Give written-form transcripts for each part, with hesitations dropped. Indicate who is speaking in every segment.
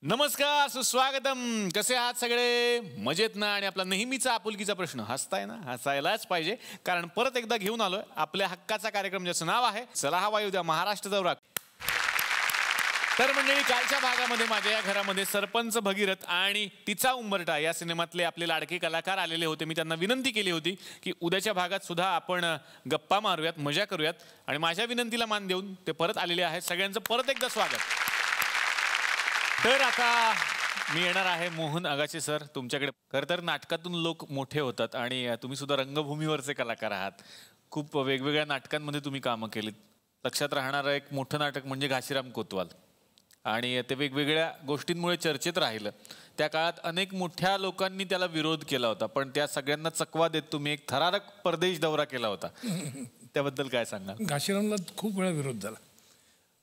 Speaker 1: नमस्कार, सुस्वागतम. कसे आहात सगळे? मजेत ना? आणि आपला नेहमीचा आपुलकीचा प्रश्न, हसताय ना? हसायलाच पाहिजे, कारण परत एकदा घेऊन आलोय आपल्या हक्काचा कार्यक्रम, ज्याचं नाव आहे चला हवा येऊ द्या महाराष्ट्र दौरा. तर मंडळी, कालच्या भागामध्ये माझ्या या घरामध्ये सरपंच भगीरथ आणि तिचा उंबरठा या सिनेमातले आपले लाडके कलाकार आलेले होते. मी त्यांना विनंती केली होती की उद्याच्या भागात सुद्धा आपण गप्पा मारूयात, मजा करूयात, आणि माझ्या विनंतीला मान देऊन ते परत आलेले आहेत. सगळ्यांचं परत एकदा स्वागत. तर आता मी येणार आहे मोहन आगाशे सर तुमच्याकडे. खरं तर नाटकातून लोक मोठे होतात आणि तुम्ही सुद्धा रंगभूमीवरचे कलाकार आहात. खूप वेगवेगळ्या नाटकांमध्ये तुम्ही कामं केलीत. लक्षात राहणारं एक मोठं नाटक म्हणजे घाशीराम कोतवाल, आणि ते वेगवेगळ्या गोष्टींमुळे चर्चेत राहिलं. त्या काळात अनेक मोठ्या लोकांनी त्याला विरोध केला होता, पण त्या सगळ्यांना चकवा देत तुम्ही एक थरारक परदेश दौरा केला होता. त्याबद्दल काय सांगा?
Speaker 2: घाशीरामला खूप वेळा विरोध झाला,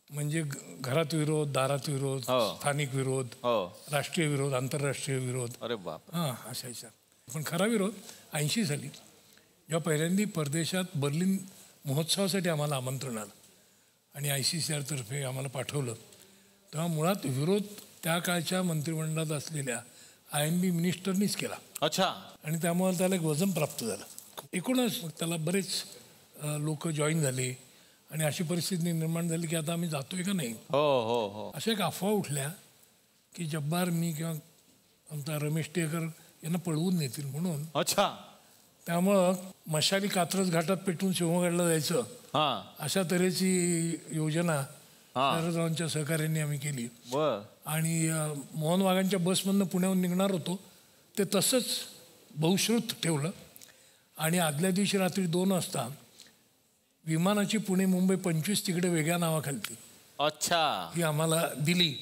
Speaker 2: म्हणजे घरात विरोध, दारात विरोध, स्थानिक विरोध, राष्ट्रीय विरोध, आंतरराष्ट्रीय विरोध.
Speaker 1: अरे बाप.
Speaker 2: अशा पण खरा विरोध 80 साली जेव्हा पहिल्यांदा परदेशात बर्लिन महोत्सवासाठी आम्हाला आमंत्रण आलं आणि ICCR तर्फे आम्हाला पाठवलं, तेव्हा मुळात विरोध त्या काळच्या मंत्रिमंडळात असलेल्या IMB मिनिस्टरनीच केला.
Speaker 1: अच्छा. आणि
Speaker 2: त्यामुळे त्याला एक वजन प्राप्त झालं. एकूणच त्याला बरेच लोक जॉईन झाले आणि अशी परिस्थिती निर्माण झाली की आता आम्ही जातोय का नाही. अशा एक अफवा उठल्या की जब्बार, मी किंवा आमचा रमेश टेकर यांना पळवून नेतील म्हणून.
Speaker 1: अच्छा.
Speaker 2: त्यामुळं मशाली कात्रज घाटात पेटून शिवगडला जायचं, अशा तऱ्हेची योजना शरदरावांच्या सहकार्याने आम्ही केली. आणि मोहन वाघांच्या बसमधनं पुण्याहून निघणार होतो, ते तसंच बहुश्रुत ठेवलं आणि आदल्या दिवशी रात्री 2 वाजता विमानाची पुणे मुंबई 25 तिकडे वेगळ्या नावाखाली ही आम्हाला दिली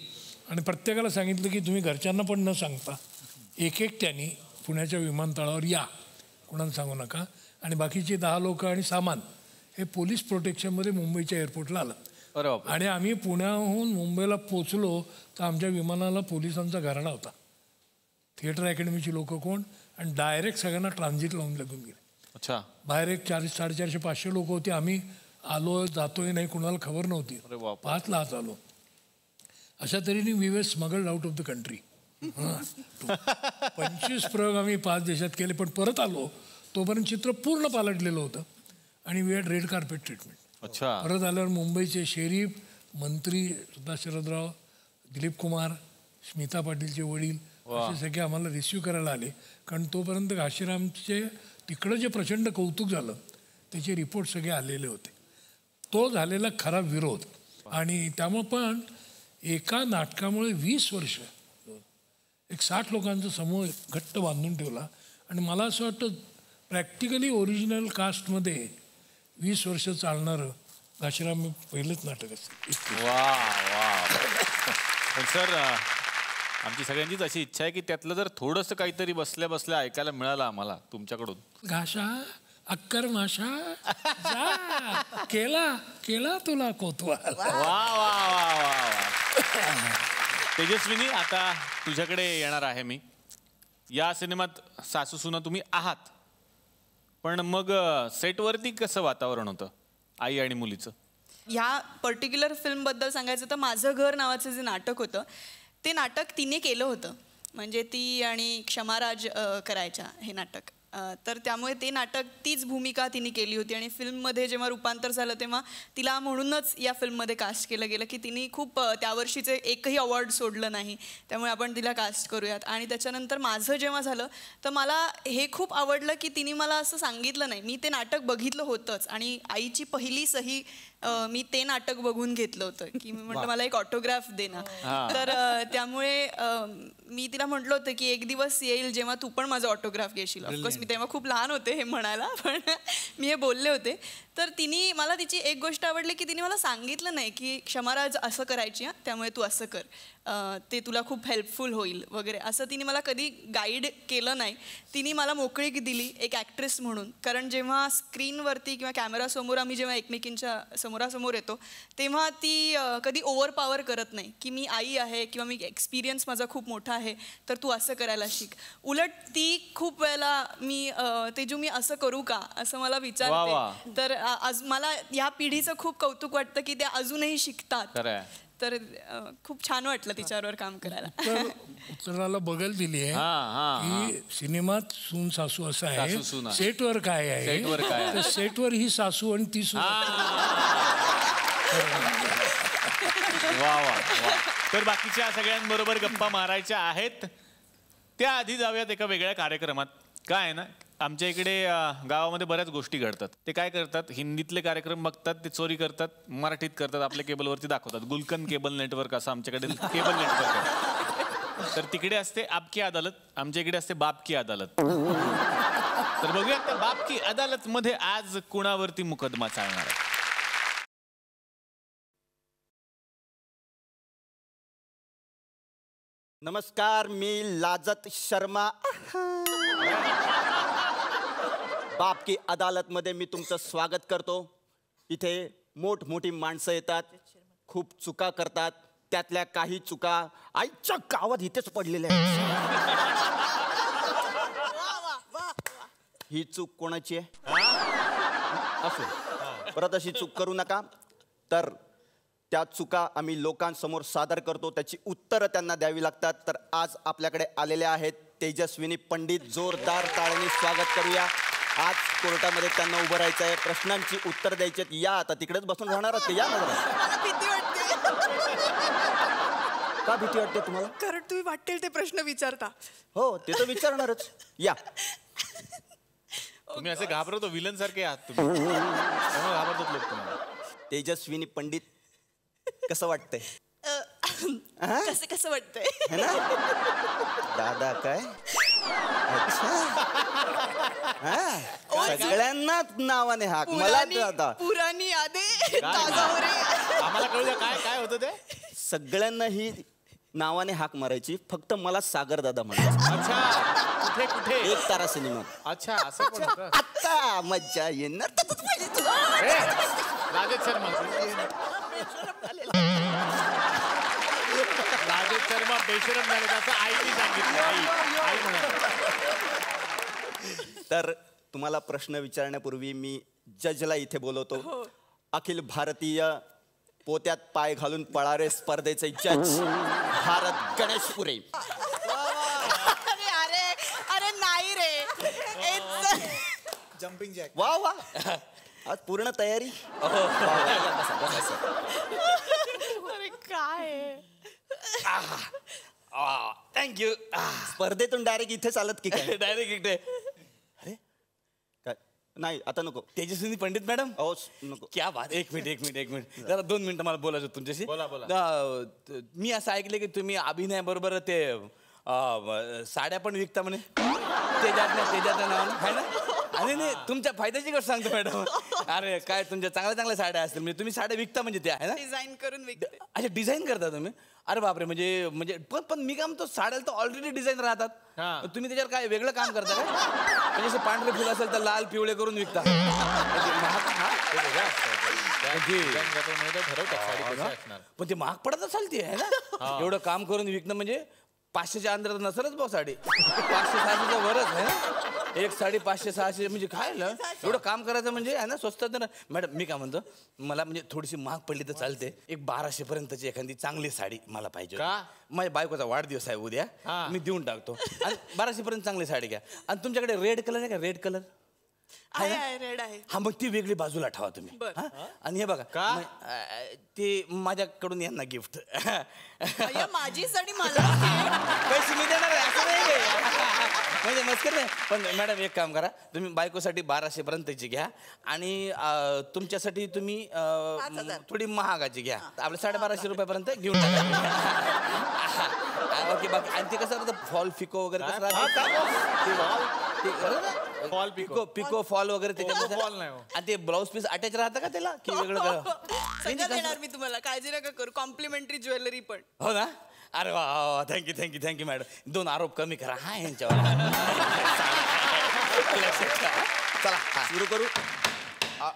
Speaker 2: आणि प्रत्येकाला सांगितलं की तुम्ही घरच्यांना पण न सांगता एकट्याने पुण्याच्या विमानतळावर या, कुणाला सांगू नका. आणि बाकीचे 10 लोक आणि सामान हे पोलीस प्रोटेक्शनमध्ये मुंबईच्या एअरपोर्टला आलं. आणि आम्ही पुण्याहून मुंबईला पोचलो तर आमच्या विमानाला पोलिसांचा घराडा होता. थिएटर अकॅडमीची लोक कोण, आणि डायरेक्ट सगळ्यांना ट्रान्झिट लावून लागून गेले.
Speaker 1: अच्छा.
Speaker 2: बाहेर एक 400-450 लोक होते. आम्ही आलो जातोय नाही, कुणाला खबर नव्हती. 5 ला आलो. अशा तऱ्हेने we were smuggled out of the country. 25 प्रयोग आम्ही 5 देशात केले, पण परत आलो तोपर्यंत चित्र पूर्ण पालटलेलं होतं आणि we had red carpet treatment.
Speaker 1: अच्छा.
Speaker 2: परत आल्यावर मुंबईचे शेरीफ, मंत्री सुद्धा, शरदराव, दिलीप कुमार, स्मिता पाटीलचे वडील, असे सगळे आम्हाला रिसिव्ह करायला आले. कारण तोपर्यंत घाशीरामचे तिकडं जे प्रचंड कौतुक झालं त्याचे रिपोर्ट सगळे आलेले होते. तो झालेला खरा विरोध. आणि त्यामुळं पण एका नाटकामुळे 20 वर्ष एक 60 लोकांचा समूह घट्ट बांधून ठेवला. आणि मला असं वाटतं प्रॅक्टिकली ओरिजिनल कास्टमध्ये 20 वर्ष चालणारं घाशीराम पहिलंच नाटक असेल.
Speaker 1: पण सर, आमची सगळ्यांचीच अशी इच्छा आहे की त्यातलं जर थोडंसं काहीतरी बसल्या बसल्या ऐकायला मिळालं आम्हाला तुमच्याकडून.
Speaker 2: घाशा अक्कर माशा केला तुला कोतवाल.
Speaker 1: तेजस्विनी, आता तुझ्याकडे येणार आहे मी. या सिनेमात सासू सुना तुम्ही आहात, पण मग सेटवरती कसं वातावरण होतं आई आणि मुलीचं?
Speaker 3: ह्या पर्टिक्युलर फिल्मबद्दल सांगायचं तर माझं घर नावाचं जे नाटक होतं ते नाटक तिने केलं होतं. म्हणजे ती आणि क्षमाराज करायच्या हे नाटक. तर त्यामुळे ते नाटक, तीच भूमिका तिने केली होती. आणि फिल्ममध्ये जेव्हा रूपांतर झालं तेव्हा तिला म्हणूनच या फिल्ममध्ये कास्ट केलं गेलं की तिने खूप त्यावर्षीचे एकही अवॉर्ड सोडलं नाही, त्यामुळे आपण तिला कास्ट करूयात. आणि त्याच्यानंतर माझं जेव्हा झालं तर मला हे खूप आवडलं की तिने मला असं सांगितलं नाही. मी ते नाटक बघितलं होतंच आणि आईची पहिली सही मी ते नाटक बघून घेतलं होतं की मी म्हटलं मला एक ऑटोग्राफ दे ना. तर त्यामुळे मी तिला म्हटलं होतं की एक दिवस येईल जेव्हा तू पण माझं ऑटोग्राफ घेशील. ऑफकोर्स मी तेव्हा खूप लहान होते हे म्हणायला, पण मी हे बोलले होते. तर तिने मला तिची एक गोष्ट आवडली की तिने मला सांगितलं नाही की क्षमाराज असं करायची, त्यामुळे तू असं कर, ते तुला खूप हेल्पफुल होईल वगैरे, असं तिने मला कधी गाईड केलं नाही. तिने मला मोकळीक दिली एक ॲक्ट्रेस म्हणून. कारण जेव्हा स्क्रीनवरती किंवा कॅमेरासमोर आम्ही जेव्हा एकमेकींच्या समोरासमोर येतो तेव्हा ती कधी ओव्हर पॉवर करत नाही की मी आई आहे किंवा मी एक्सपिरियन्स माझा खूप मोठा आहे तर तू असं करायला शिक. उलट ती खूप वेळेला मी तेजू मी असं करू का असं मला विचारते. तर आज मला या पिढीचं खूप कौतुक वाटतं की ते अजूनही शिकतात. तर खूप छान वाटलं तिच्याबरोबर काम करायला.
Speaker 2: उत्तराला बगल दिली आहे की सिनेमात सून सासू असं आहे, सेटवर काय आहे, तर सेटवर ही सासू आणि ती सून.
Speaker 1: वा वा. तर बाकीच्या सगळ्यांबरोबर गप्पा मारायच्या आहेत, त्याआधी जाऊयात एका वेगळ्या कार्यक्रमात. काय आहे ना, आमच्या इकडे गावामध्ये बऱ्याच गोष्टी घडतात. ते काय करतात, हिंदीतले कार्यक्रम बघतात, ते चोरी करतात, मराठीत करतात, आपल्या केबलवरती दाखवतात. गुलकन केबल नेटवर्क असं आमच्याकडे केबल नेटवर्क आहे. तर तिकडे असते आपकी अदालत, आमच्या इकडे असते बाप की अदालत. तर बघूया त्या बाप की अदालत मध्ये आज कुणावरती मुकदमा चालणार आहे.
Speaker 4: नमस्कार, मी लाजत शर्मा. बाप की अदालत मध्ये मी तुमचं स्वागत करतो. इथे मोठमोठी माणसं येतात, खूप चुका करतात. त्यातल्या काही चुका आईच्या गावात इथेच पडलेल्या आहेत. ही चूक कोणाची आहे असो, परत अशी चूक करू नका. तर त्या चुका आम्ही लोकांसमोर सादर करतो, त्याची उत्तरं त्यांना द्यावी लागतात. तर आज आपल्याकडे आलेले आहेत तेजस्विनी पंडित. जोरदार टाळ्यांनी स्वागत करूया. आज कोर्टामध्ये त्यांना उभं राहायचं आहे, प्रश्नांची उत्तर द्यायची आहेत. या आता, तिकडेच बसून राहणार आहात या.
Speaker 3: मला भीती वाटते.
Speaker 4: का भीती वाटते तुम्हाला?
Speaker 3: कारण तुम्ही वाटेल ते प्रश्न विचारता.
Speaker 4: हो, ते तर विचारणारच. या.
Speaker 1: तुम्ही असे घाबरतो, विलन सारखे आहात तुम्ही, घाबरतात लोक तुम्हाला.
Speaker 4: तेजस्विनी पंडित, कसं वाटतंय?
Speaker 3: कसं वाटतंय?
Speaker 4: दादा काय? सगळ्यांना नावाने हाक, मला दादा.
Speaker 3: पुराणी यादे
Speaker 1: आम्हाला कळू द्या काय काय होतं ते.
Speaker 4: सगळ्यांना ही नावाने हाक मारायची, फक्त मला सागर दादा म्हणतात.
Speaker 1: अच्छा, कुठे कुठे?
Speaker 4: एक तारा सिनेमा.
Speaker 1: अच्छा, असं पण होतं.
Speaker 4: आता मज्जा येणार.
Speaker 1: राजेश शर्मा, राजेश शर्मा बेशरम झाले असं आईने सांगितलं. आई म्हणाली.
Speaker 4: तर तुम्हाला प्रश्न विचारण्यापूर्वी मी जजला इथे बोलवतो. अखिल भारतीय पोत्यात पाय घालून पळारे स्पर्धेचे जज भारत गणेशपुरे.
Speaker 3: अरे अरे नाही रे,
Speaker 4: जम्पिंग जॅक. वा वा, आज पूर्ण तयारी.
Speaker 3: अरे काय
Speaker 4: थँक्यू. स्पर्धेतून डायरेक्ट इथे चालत की काय?
Speaker 5: डायरेक्ट इकडे.
Speaker 4: अरे काय नाही, आता नको.
Speaker 5: तेजस्विनी पंडित मॅडम.
Speaker 4: हो नको.
Speaker 5: क्या बात. एक मिनिट जरा 2 मिनिटं मला बोलायचं होतं तुमच्याशी.
Speaker 1: बोला.
Speaker 5: मी असं ऐकलं की तुम्ही अभिनय बरोबर ते साड्या पण विकता म्हणे. तेजाच्या नावानं आहे ना? आणि नाही, तुमच्या फायद्याची गोष्ट सांगतो मॅडम. अरे काय, तुमच्या चांगल्या साड्या असतील म्हणजे तुम्ही साड्या विकता म्हणजे त्या आहे ना?
Speaker 3: डिझाईन करून विकते.
Speaker 5: अच्छा, डिझाईन करता तुम्ही? अरे बापरे. म्हणजे पण मी काय म्हणतो, साड्याला तर ऑलरेडी डिझाईन राहतात, तुम्ही त्याच्यावर काय वेगळं काम करता का? म्हणजे असं पांढरे फुल असेल तर लाल पिवळे करून विकता. पण ते महाग पडत असेल ती आहे ना? एवढं काम करून विकणं म्हणजे 500च्या अंदर नसेलच भाऊ साडी. 500-600च्या वरच आहे. एक साडी 500-600 म्हणजे काय ना, एवढं काम करायचं म्हणजे आहे ना, स्वस्त. तर मॅडम मी काय म्हणतो, मला म्हणजे थोडीशी महाग पडली तर चालते. एक 1200 पर्यंतची एखादी चांगली साडी मला पाहिजे. माझ्या बायकोचा वाढदिवस आहे उद्या, मी देऊन टाकतो. आणि 1200 पर्यंत चांगली साडी घ्या. आणि तुमच्याकडे रेड कलर आहे का? रेड कलर
Speaker 3: आहे, रेड आहे.
Speaker 5: हा, मग ती वेगळी बाजूला ठेवा तुम्ही. आणि हे बघा, ते माझ्याकडून यांना गिफ्ट.
Speaker 3: माझी साडी मला
Speaker 5: पैसे मी देणार आहे असं नाही. म्हणजे मस्कर नाही. पण मॅडम एक काम करा, तुम्ही बायकोसाठी 1200 पर्यंतची घ्या आणि तुमच्यासाठी तुम्ही थोडी महागाची घ्या. आपल्या 1250 रुपयापर्यंत घेऊन टाका. ओके. बाकी आणि ते कसं राहतं, फॉल फिको वगैरे कसं राहतं,
Speaker 1: फॉल
Speaker 5: पिको फॉल वगैरे त्याच्यामध्ये. आणि ते ब्लाऊज पीस अटॅच राहतं का त्याला, की वेगळं?
Speaker 3: सगळं देणार मी तुम्हाला, काळजी नका करू. कॉम्प्लिमेंटरी ज्वेलरी पण.
Speaker 5: हो ना? अरे वा, थँक्यू मॅडम. 2 आरोप कमी करा हा यांच्यावर. चला सुरू करू.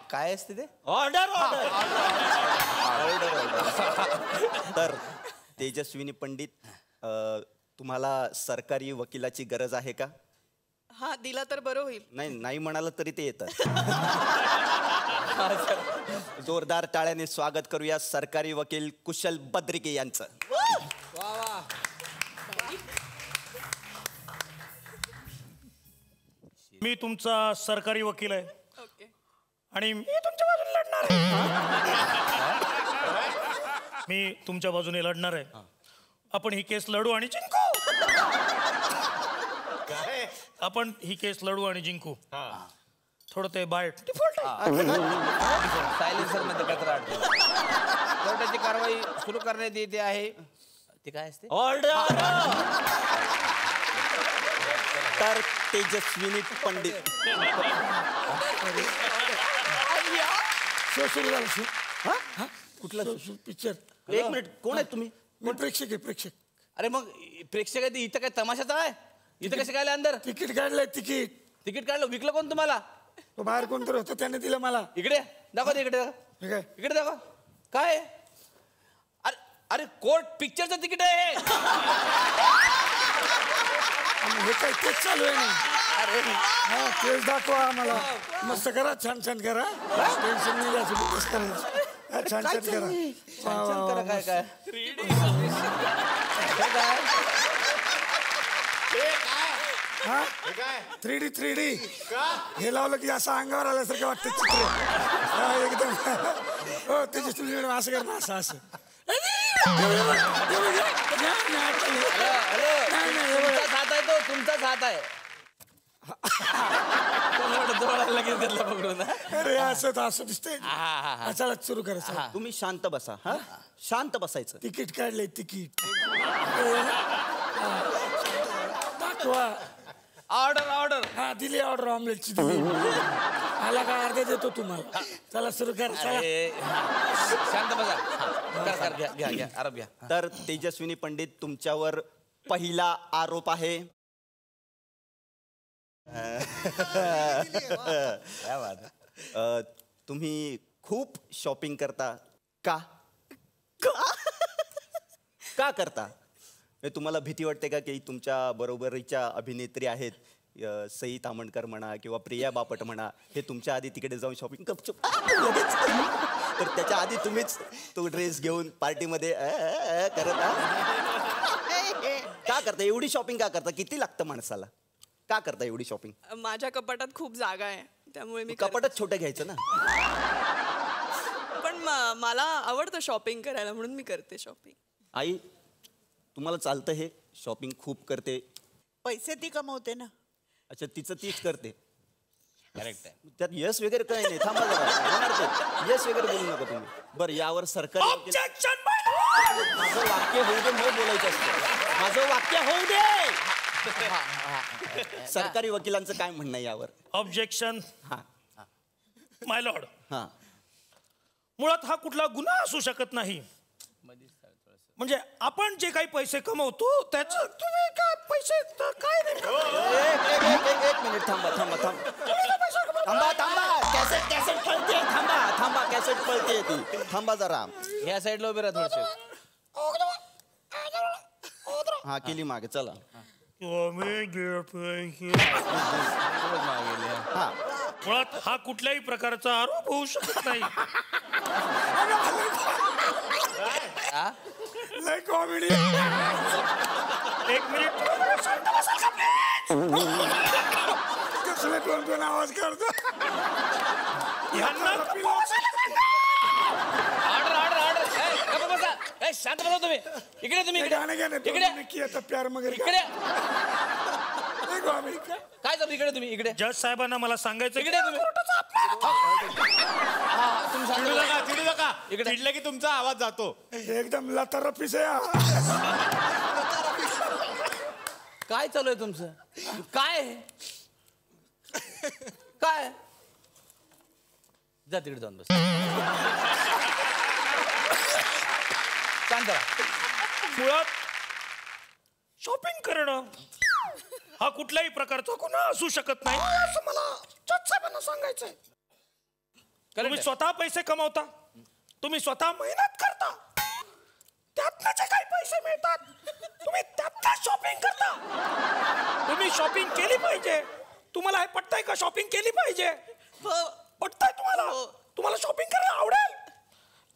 Speaker 5: काय असते ते?
Speaker 4: ऑर्डर. तर तेजस्विनी पंडित, तुम्हाला सरकारी वकिलाची गरज आहे का?
Speaker 3: हा दिला तर बरं होईल.
Speaker 4: नाही म्हणाल तरी ते येतात. जोरदार टाळ्याने स्वागत करूया सरकारी वकील कुशल बद्रिके यांचं.
Speaker 6: मी तुमचा सरकारी वकील आहे
Speaker 3: ओके.
Speaker 6: आणि मी तुमच्या बाजूने लढणार आहे. मी तुमच्या बाजूने लढणार आहे. आपण ही केस लढू आणि जिंकू. आपण ही केस लढू आणि जिंकू. थोडं ते बाय डिफॉल्ट
Speaker 5: सायलेन्सर मध्ये कचरा अडकला. कोर्टाची कारवाई सुरू करण्यात येते आहे. ते काय असते?
Speaker 6: ऑर्डर.
Speaker 4: तर तेजस्विनी पंडित.
Speaker 2: सुरू झालं कुठला पिक्चर?
Speaker 4: एक मिनिट, कोण आहे तुम्ही?
Speaker 2: मी प्रेक्षक आहे, प्रेक्षक.
Speaker 5: अरे मग प्रेक्षक आहे ते इथं काय तमाशाचा आहे? इथं कसे काय अंदर?
Speaker 2: तिकीट काढलंय, तिकीट.
Speaker 5: तिकीट काढलं, विकलं कोण तुम्हाला?
Speaker 2: तो बाहेर कोणतरी होतं त्याने दिलं मला.
Speaker 5: इकडे दाखव, इकडे
Speaker 2: हे काय?
Speaker 5: इकडे दाखव. काय? अरे अरे कोर्ट पिक्चरचं तिकीट आहे.
Speaker 2: हे काय तेच चालू आहे ना.
Speaker 5: अरे
Speaker 2: हा तेच दाखवा आम्हाला. मस्त करा, छान छान करा. टेन्शन नाही घ्यायचं, मस्त करायचं. छान छान करा.
Speaker 5: काय काय
Speaker 2: हा 3D हे लावलं की असं अंगावर आल्यासारखं वाटतं चित्र. हा एकदम. हो तेजस्वी मॅडम असं कर ना, असं असं.
Speaker 5: तुमचाच हात आहे तो, तुमचाच हात आहे. लगेच घेतला पकडून.
Speaker 2: अरे असं दिसतंय. चला सुरू करा.
Speaker 4: तुम्ही शांत बसा. हा शांत बसायचं.
Speaker 2: तिकीट काढलंय, तिकीट दाखवा.
Speaker 5: Order order.
Speaker 2: हा दिली ऑर्डर, ऑमलेटची दिली. आला का अर्ध्या देतो तुम्हाला. चला सुरू करा. चला
Speaker 5: शांत बसा. कर घ्या घ्या आरोप घ्या.
Speaker 4: तर तेजस्विनी पंडित तुमच्यावर पहिला आरोप आहे. तुम्ही खूप शॉपिंग करता. का करता? तुम्हाला भीती वाटते का की तुमच्या बरोबरीच्या अभिनेत्री आहेत सई तामणकर म्हणा किंवा प्रिया बापट म्हणा, हे तुमच्या आधी तिकडे जाऊन शॉपिंग गपचूप लगेच, तर त्याच्या आधी तुम्हीच तो ड्रेस घेऊन पार्टीमध्ये करत का करता? एवढी शॉपिंग का करता? किती लागतं माणसाला? का करता एवढी शॉपिंग?
Speaker 3: माझ्या कपाटात खूप जागा आहे त्यामुळे मी
Speaker 4: कपाटच छोटं घ्यायचं ना.
Speaker 3: पण मला आवडतं शॉपिंग करायला म्हणून मी करते शॉपिंग.
Speaker 4: आई तुम्हाला चालतं हे शॉपिंग खूप करते?
Speaker 7: पैसे ती कमवते ना.
Speaker 4: अच्छा तिचं तीच करते.
Speaker 5: करेक्ट आहे.
Speaker 4: त्यात यस वगैरे काही नाही. थांबा जरा, होणार ते. यस वगैरे बोलू नका तुम्ही. बरं यावर सरकारी माझं वाक्य होऊ दे, मग बोलायचं असतं. माझं वाक्य होऊ दे. सरकारी वकिलांचं काय म्हणणं आहे यावर?
Speaker 6: ऑब्जेक्शन.
Speaker 4: हा
Speaker 6: माय लॉर्ड,
Speaker 4: हा
Speaker 6: मुळात हा कुठला गुन्हा असू शकत नाही. म्हणजे आपण जे काही पैसे कमवतो त्याचं तुम्ही काय पैसे काय नाही.
Speaker 4: एक मिनिट थांबा. कॅसेट पळते. थांबा कॅसेट पळते ती. थांबा जरा.
Speaker 5: ह्या साईडला उभे राहा थोडसे.
Speaker 4: हा केली मागे. चला. हा
Speaker 6: मुळात हा कुठल्याही प्रकारचा आरोप होऊ शकत नाही.
Speaker 2: लय कॉमेडी.
Speaker 6: एक मिनिट.
Speaker 2: कसले कोण आवाज करतो.
Speaker 5: ऑर्डर बसा. शांत बसा तुम्ही. इकडे तुम्ही
Speaker 2: गाणं घ्या ना.
Speaker 5: इकडे
Speaker 2: नक्की आता प्यार मगर
Speaker 5: इकडे
Speaker 2: कॉमेडी.
Speaker 5: काय चालू? इकडे तुम्ही. इकडे
Speaker 6: जज साहेबांना मला सांगायचं
Speaker 5: इकडे तुम्ही. तुम्ही
Speaker 1: चिडू
Speaker 5: सांगा.
Speaker 1: नका. चिडलं की तुमचा आवाज जातो.
Speaker 2: एकदम लतारपीस आहे.
Speaker 5: काय चालू आहे तुमचं? काय जा तिकडे जाऊन बस. शांत राहा.
Speaker 6: मुळात शॉपिंग करणं हा कुठल्याही प्रकारचा गुन्हा असू शकत नाही असं मला जज साहेबांना सांगायचंय. तुम्ही स्वतः पैसे कमवता, तुम्ही स्वतः मेहनत करता, त्यातनं जे काही पैसे मिळतात तुम्ही त्यातनं शॉपिंग करता. तुम्ही शॉपिंग केली पाहिजे तुम्हाला हे पटतंय का? शॉपिंग केली पाहिजे. पटतंय तुम्हाला? तुम्हाला शॉपिंग करायला आवडेल?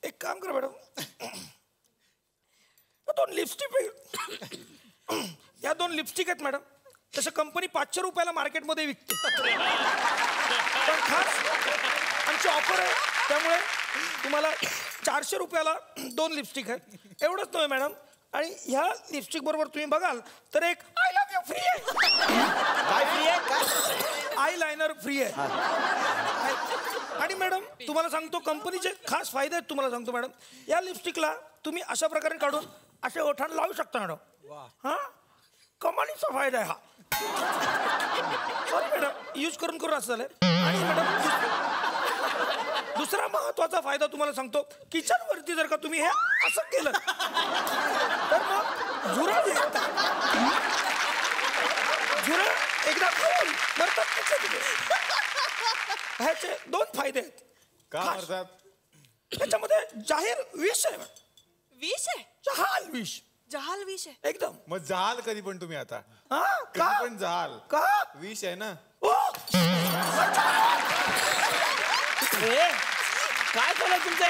Speaker 6: एक काम करा मॅडम, 2 लिपस्टिक या 2 लिपस्टिक आहेत मॅडम. तसं कंपनी 500 रुपयाला मार्केटमध्ये विकते, पण खास आमची ऑफर आहे त्यामुळे तुम्हाला 400 रुपयाला 2 लिपस्टिक आहेत. एवढंच नव्हे मॅडम, आणि ह्या लिपस्टिक बरोबर तुम्ही बघाल तर एक आय लव्ह यू फ्री आहे.
Speaker 4: काय फ्री आहे?
Speaker 6: आय लायनर फ्री आहे. आणि मॅडम तुम्हाला सांगतो कंपनीचे खास फायदे आहेत. तुम्हाला सांगतो मॅडम, या लिपस्टिकला तुम्ही अशा प्रकारे काढून असे ओठाण लावू शकता मॅडम. हा कमालीचा फायदा आहे हा. सॉरी मॅडम, यूज करून करून असं झालंय. आणि मॅडम दुसरा महत्वाचा फायदा तुम्हाला सांगतो, किचन वरती जर का तुम्ही हे असं केलं तर मग झुरळ एकदा खाऊन मरतात. ह्याचे 2 फायदे आहेत.
Speaker 1: का मरतात?
Speaker 6: त्याच्यामध्ये जाहीर विष आहे.
Speaker 3: विष आहे?
Speaker 6: जहाल विष.
Speaker 3: जहाल विष आहे
Speaker 6: एकदम.
Speaker 1: मग जहाल कधी पण तुम्ही आता
Speaker 6: हा
Speaker 1: कधी
Speaker 6: का?
Speaker 1: पण जहाल
Speaker 6: का?
Speaker 1: विष आहे ना.
Speaker 6: ओ!
Speaker 5: काय चाललंय तुमचं?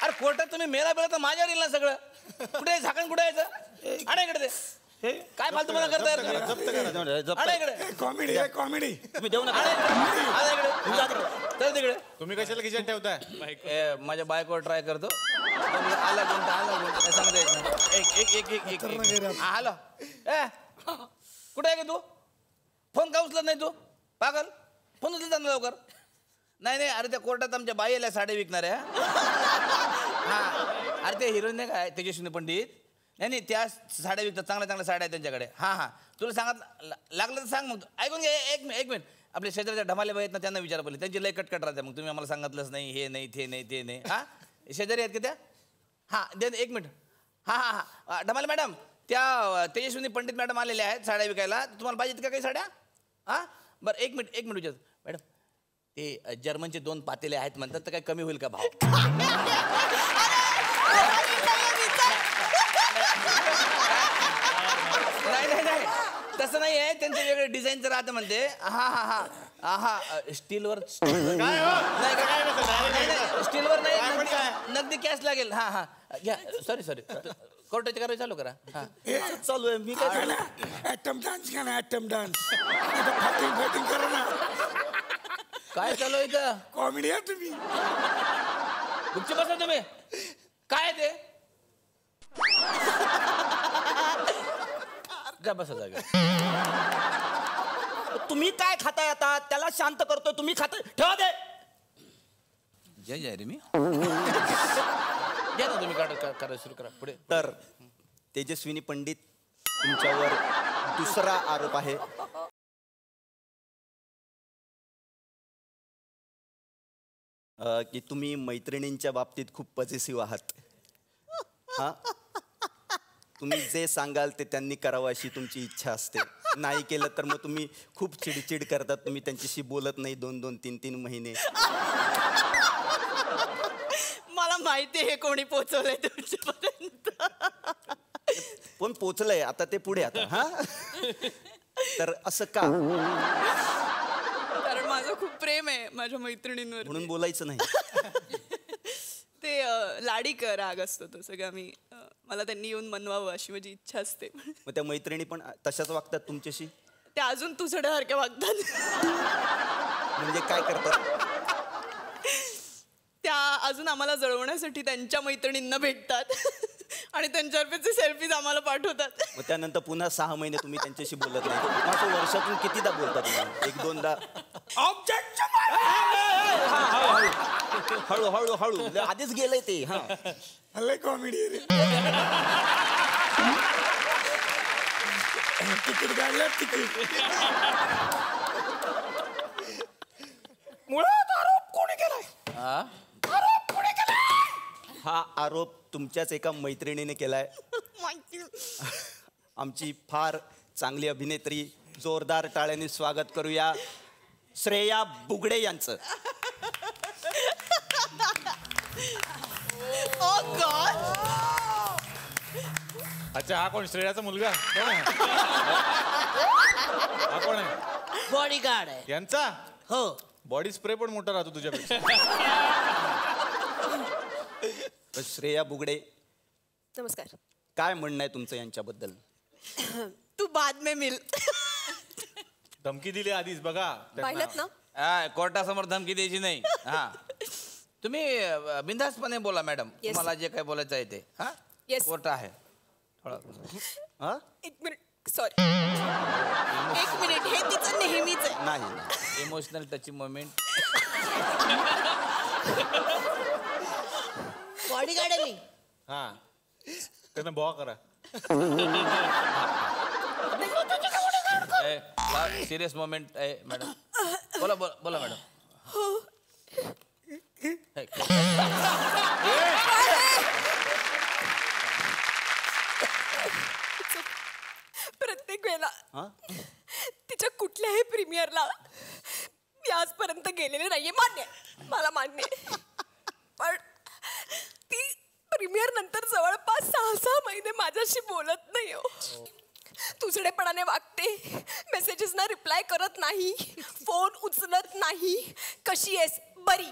Speaker 5: अरे कोर्टात तुम्ही मेला बेला तर माझ्यावर येईल ना सगळं. कुठे झाकण कुठे यायचं? आणा इकडे ते. काय फालतू मला करता इकडे?
Speaker 6: कॉमेडी आहे कॉमेडी.
Speaker 5: तुम्ही देऊ नका. तिकडे
Speaker 1: तुम्ही कशाला खिशात ठेवताय?
Speaker 5: माझ्या बायकोवर ट्राय करतो. आला कोणता सांगता एक हॅलो ए कुठे आहे का तू? फोन का उचलत नाही तू? पागल, फोन उचलत ना लवकर. नाही अरे त्या कोर्टात आमच्या बाईला साड्या विकणाऱ्या. हा अरे ते हिरोईन नाही काय तेजस्विनी पंडित? नाही त्या साड्या विकतात, चांगल्या साड्या आहेत त्यांच्याकडे. हां तुला सांगत लागलं तर सांग. मग ऐकून घे. एक मिनिट आपल्या शेजारच्या ढमाले बाई आहेत ना, त्यांना विचार पडले. त्यांची लय कटकट राहते. मग तुम्ही आम्हाला सांगितलंच नाही, हे नाही ते नाही ते नाही. हां शेजारी आहेत का त्या? हां दे 1 मिनिट. हां ढमाले मॅडम, त्या तेजस्विनी पंडित मॅडम आलेल्या आहेत साड्या विकायला. तुम्हाला पाहिजेत का काही साड्या? हां बरं एक मिनिट विचार मॅडम. ते जर्मनचे 2 पातेले आहेत म्हणतात, तर काही कमी होईल का भाव? नाही तसं नाही आहे. त्यांचे वेगळे डिझाईनचं राहतं म्हणते. हा स्टीलवर स्टीलवर नाही, नगदी कॅश लागेल. हां घ्या. सॉरी कोर्टाची कारवाई चालू करा.
Speaker 4: चालू आहे. मी काय
Speaker 2: ॲटम डान्स का ना, ॲटम डान्स. फायटिंग करा ना.
Speaker 5: काय चालू आहे इथं?
Speaker 2: कॉमेडी आहे तुम्ही.
Speaker 5: गुपचूप बसा तुम्ही. काय ते जा बसा जागे.
Speaker 4: तुम्ही काय खाताय आता? त्याला शांत करतोय, तुम्ही खाताय. ठेवा दे.
Speaker 5: जय रे मी. द्या ना तुम्ही करा सुरू करा पुढे.
Speaker 4: तर तेजस्विनी पंडित तुमच्यावर दुसरा आरोप आहे. की तुम्ही मैत्रिणींच्या बाबतीत खूप पॉझिटिव्ह आहात. हा तुम्ही जे सांगाल ते त्यांनी करावं अशी तुमची इच्छा असते. नाही केलं तर मग तुम्ही खूप चिडचिड करतात. तुम्ही त्यांच्याशी बोलत नाही 2-2, 3-3 महिने.
Speaker 3: मला माहिती आहे कोणी पोहोचवलंय तुमच्यापर्यंत.
Speaker 4: पण पोचलंय आता ते पुढे आता. हा तर असं का?
Speaker 3: कारण माझं खूप प्रेम आहे माझ्या मैत्रिणींवर.
Speaker 4: म्हणून बोलायचं नाही.
Speaker 3: ते लाडीकर राग असतो तो सगळा. मला त्यांनी येऊन मनवावं अशी माझी इच्छा असते.
Speaker 4: मग त्या मैत्रिणी पण तशाच वागतात तुमच्याशी?
Speaker 3: त्या अजून तुझड्यासारख्या वागतात.
Speaker 4: म्हणजे काय करतात?
Speaker 3: त्या अजून आम्हाला जळवण्यासाठी त्यांच्या मैत्रिणींना भेटतात आणि त्यांच्यावरचे सेल्फीज आम्हाला पाठवतात.
Speaker 4: मग त्यानंतर पुन्हा 6 महिने तुम्ही त्यांच्याशी बोलत नाही. माझं वर्षातून कितीदा बोलतात तुम्ही? 1-2दा. हळू आधीच गेलंय ते. हा
Speaker 2: कॉमेडी रे. तिकीट काढलं तिकीट.
Speaker 6: मुळात आरोप कोणी केलाय?
Speaker 4: हा आरोप तुमच्याच एका मैत्रिणीने केलाय. आमची फार चांगली अभिनेत्री. जोरदार टाळ्यांनी स्वागत करूया श्रेया बुगडे यांचं.
Speaker 1: अच्छा हा कोण? श्रेयाचा मुलगा? हा कोण आहे?
Speaker 8: बॉडीगार्ड आहे.
Speaker 1: यांचा
Speaker 8: हो.
Speaker 1: बॉडी स्प्रे पण मोठा राहतो तुझ्यापेक्षा.
Speaker 4: श्रेया बुगडे,
Speaker 9: नमस्कार.
Speaker 4: काय म्हणणं आहे तुमचं यांच्याबद्दल?
Speaker 3: तू बाद में मिल.
Speaker 1: धमकी दिली आधीच बघा.
Speaker 9: पाहिलं ना.
Speaker 5: कोर्टासमोर धमकी द्यायची नाही. हा तुम्ही बिनधास्तपणे बोला मॅडम. तुम्हाला जे काय बोलायचं आहे ते. हा कोर्ट आहे.
Speaker 9: एक मिनिट. सॉरी.
Speaker 3: एक मिनिट, हे तिचं नेहमीच आहे.
Speaker 4: नाही,
Speaker 5: इमोशनल टचिंग मोमेंट.
Speaker 8: बॉडीगार्ड आहे मी.
Speaker 1: हा त्यांना बॉ करा.
Speaker 5: सिरियस मोमेंट आहे मॅडम. बोला बोला बोला मॅडम.
Speaker 9: प्रत्येक वेळेला तिच्या कुठल्याही प्रीमियरला मी आजपर्यंत गेलेले नाहीये. मान्य आहे, मला मान्य आहे. पण ती प्रीमियर नंतर जवळपास 6 महिने माझ्याशी बोलत नाही हो. तुझडेपणाने वागते, मेसेजेसना रिप्लाय करत नाही, फोन उचलत नाही. कशी आहेस? बरी.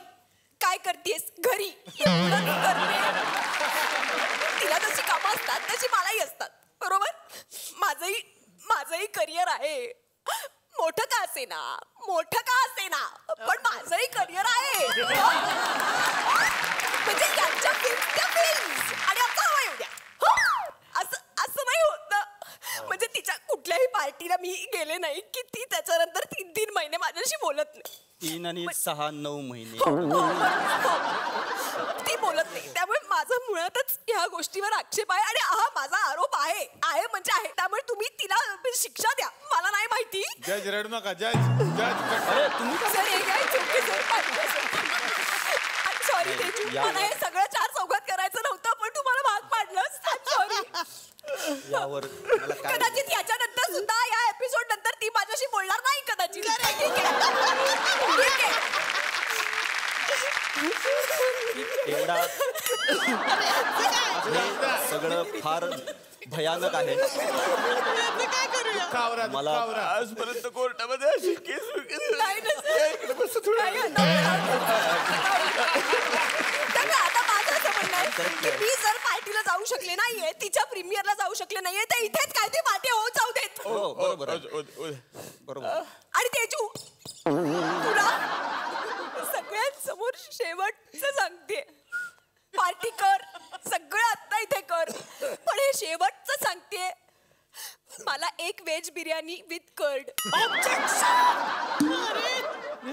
Speaker 9: काय करतेस? घरी. एवढंच करते. तिला जशी कामं असतात तशी मलाही असतात, बरोबर? माझंही करिअर आहे. मोठं का असेना, पण माझंही करिअर आहे. म्हणजे त्यांच्या फिल्म्स आणि आमचा हवा येऊ द्या. असं नाही होत. म्हणजे तिच्या कुठल्याही पार्टीला मी गेले नाही की ती त्याच्यानंतर 3 महिने माझ्याशी बोलत नाही.
Speaker 4: 3 आणि 6, 9 महिने.
Speaker 9: ती बोलत नाही. त्यामुळे माझा मुळातच ह्या गोष्टीवर आक्षेप आहे आणि हा माझा आरोप आहे म्हणजे आहे. त्यामुळे तुम्ही तिला शिक्षा द्या. मला नाही माहिती.
Speaker 1: जज रडू नका. जज
Speaker 4: अरे तुम्ही
Speaker 9: सर हे काय चुकी सॉरी तेजू. मला हे सगळं 4 चौघात करायचं नव्हतं, पण तुम्हाला भाग पाडलंच. सॉरी.
Speaker 4: यावर मला काय
Speaker 9: कदाचित याच्यानंतर सुद्धा या एपिसोड नंतर ती माझ्याशी बोलणार नाही कदाचित. ठीक आहे.
Speaker 4: एवढा हे सगळं फार भयानक आहे. मला
Speaker 5: आजपर्यंत कोर्टामध्ये अशी केस
Speaker 9: आता माझं असं म्हणणं आहे की मी जर पार्टीला जाऊ शकले नाहीये, तिच्या प्रीमियरला जाऊ शकले नाहीये, तर इथेच काय ते पार्टी होत जाऊ देत.
Speaker 4: बरोबर.
Speaker 9: आणि तेजू तुला सगळ्यात समोर शेवटचं सांगते, पार्टी कर, सगळं आता इथे कर, पण हे शेवटचं सांगते, मला एक veg biryani with curd.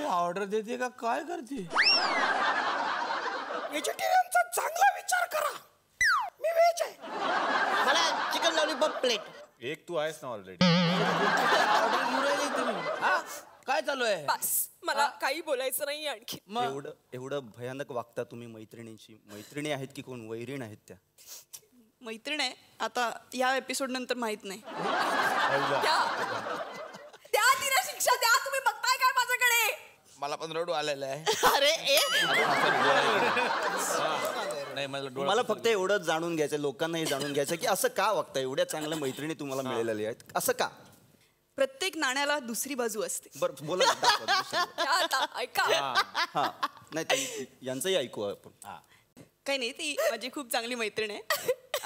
Speaker 5: Order देते का काय करते?
Speaker 6: व्हेजिटेरियनचा चांगला विचार करा. मी व्हेज आहे.
Speaker 8: मला चिकन लॉलीपॉप प्लेट.
Speaker 1: एक तू आहेस ना ऑलरेडी.
Speaker 5: ऑर्डर घेऊन राहिली तुम्ही. काय चालू आहे?
Speaker 9: बस मला काही बोलायचं नाही आणखी.
Speaker 4: एवढं भयानक वागता तुम्ही मैत्रिणींशी. मैत्रिणी आहेत की कोण वैरीण आहेत त्या?
Speaker 3: मैत्रीण आहे. आता या एपिसोड नंतर माहित नाही.
Speaker 9: त्या तिला शिक्षा द्या. तुम्ही बघताय काय माझ्याकडे?
Speaker 5: मला पण रडू आलेलं आहे.
Speaker 3: अरे
Speaker 5: नाही
Speaker 4: मला फक्त एवढंच जाणून घ्यायचं, लोकांना हे जाणून घ्यायचं की असं का वागतं? एवढ्या चांगल्या मैत्रिणी तुम्हाला मिळालेल्या आहेत, असं का?
Speaker 3: प्रत्येक नाण्याला दुसरी बाजू असते.
Speaker 4: बरं बोला ना.
Speaker 9: ऐका.
Speaker 4: हा नाही यांचंही ऐकू आपण.
Speaker 3: काही नाही, ती माझी खूप चांगली मैत्रीण आहे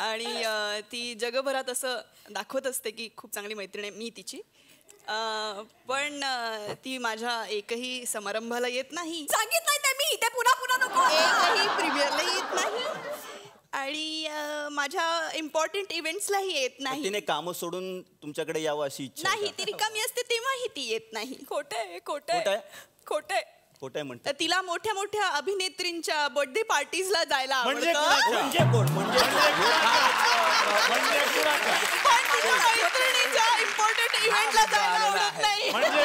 Speaker 3: आणि ती जगभरात असं दाखवत असते की खूप चांगली मैत्रीण आहे मी तिची. पण ती माझ्या एकही समारंभाला येत नाही.
Speaker 9: सांगितलंय ते मी. इथे पुन्हा नको.
Speaker 3: एकही प्रीमियरला येत नाही आणि माझ्या इम्पॉर्टंट इव्हेंट्सलाही येत नाही.
Speaker 4: तिने कामं सोडून तुमच्याकडे यावं अशी इच्छा
Speaker 3: नाही. ती रिकामी असते तेव्हाही ती येत नाही.
Speaker 9: खोटं
Speaker 4: आहे म्हणते.
Speaker 3: तिला मोठ्या मोठ्या अभिनेत्रींच्या बर्थडे पार्टीजला जायला
Speaker 1: म्हणजे
Speaker 3: आवडतं.
Speaker 4: म्हणजे कोण? म्हणजे
Speaker 3: मैत्रिणीच्या इम्पॉर्टंट इव्हेंटला जायला आवडत नाही. म्हणजे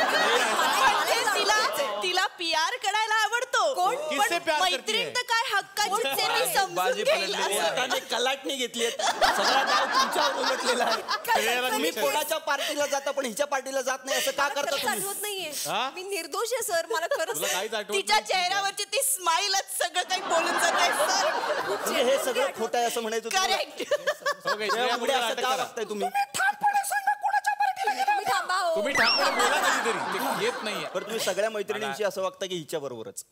Speaker 3: तिला PR करायला आवडतो. पण मैत्रीण तर काय हक्काची मी समजून घेईल असं.
Speaker 4: कलाटणी घेतली. सगळा गाव तुमच्यावर उलटलेला आहे. तुम्ही कोणाच्या पार्टीला जाता पण हिच्या पार्टीला जात नाही, असं का करता तुम्ही?
Speaker 9: आठवत नाहीये. मी निर्दोष आहे सर. मला खरंच
Speaker 3: तिच्या चेहऱ्यावरची ती स्माईलच सगळं काही बोलून जात आहे सर.
Speaker 4: हे सगळं खोटं आहे असं म्हणायचं.
Speaker 3: करेक्ट.
Speaker 4: असं का वागताय तुम्ही?
Speaker 9: तुम्ही थांबा हो.
Speaker 1: तुम्ही ठामपणे बोला कधीतरी, ते येत नाहीये.
Speaker 4: बरं तुम्ही सगळ्या मैत्रिणींशी असं वागता की हिच्या बरोबरच?